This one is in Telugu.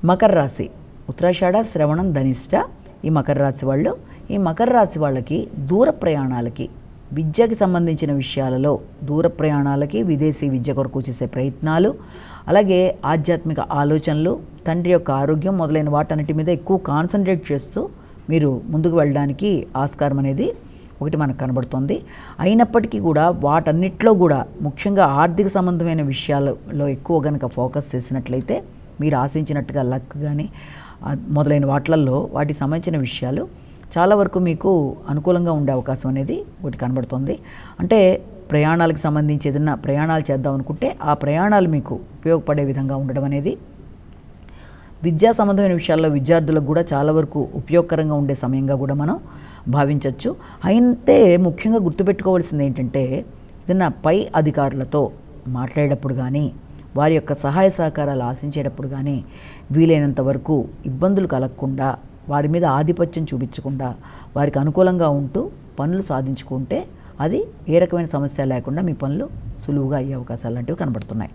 మకర రాశి ఉత్తరాషాఢ, శ్రవణం, ధనిష్ట ఈ మకర రాశి వాళ్ళు. ఈ మకర రాశి వాళ్ళకి దూర ప్రయాణాలకి, విద్యకి సంబంధించిన విషయాలలో దూర ప్రయాణాలకి, విదేశీ విద్య కొరకు చేసే ప్రయత్నాలు, అలాగే ఆధ్యాత్మిక ఆలోచనలు, తండ్రి యొక్క ఆరోగ్యం మొదలైన వాటన్నిటి మీద ఎక్కువ కాన్సన్ట్రేట్ చేస్తూ మీరు ముందుకు వెళ్ళడానికి ఆస్కారం అనేది ఒకటి మనకు కనబడుతుంది. అయినప్పటికీ కూడా వాటన్నిటిలో కూడా ముఖ్యంగా ఆర్థిక సంబంధమైన విషయాలలో ఎక్కువ కనుక ఫోకస్ చేసినట్లయితే మీరు ఆశించినట్టుగా లక్ కానీ మొదలైన వాటికి సంబంధించిన విషయాలు చాలా వరకు మీకు అనుకూలంగా ఉండే అవకాశం అనేది ఒకటి కనబడుతుంది. అంటే ప్రయాణాలకు సంబంధించి ఏదైనా ప్రయాణాలు చేద్దాం అనుకుంటే ఆ ప్రయాణాలు మీకు ఉపయోగపడే విధంగా ఉండడం అనేది, విద్యా సంబంధమైన విషయాల్లో విద్యార్థులకు కూడా చాలా వరకు ఉపయోగకరంగా ఉండే సమయంగా కూడా మనం భావించవచ్చు. అయితే ముఖ్యంగా గుర్తుపెట్టుకోవాల్సింది ఏంటంటే, ఏదైనా పై అధికారులతో మాట్లాడేటప్పుడు కానీ, వారి యొక్క సహాయ సహకారాలు ఆశించేటప్పుడు కానీ వీలైనంత వరకు ఇబ్బందులు కలగకుండా, వారి మీద ఆధిపత్యం చూపించకుండా, వారికి అనుకూలంగా ఉంటూ పనులు సాధించుకుంటే అది ఏ రకమైన సమస్య లేకుండా మీ పనులు సులువుగా అయ్యే అవకాశాలు లాంటివి కనబడుతున్నాయి.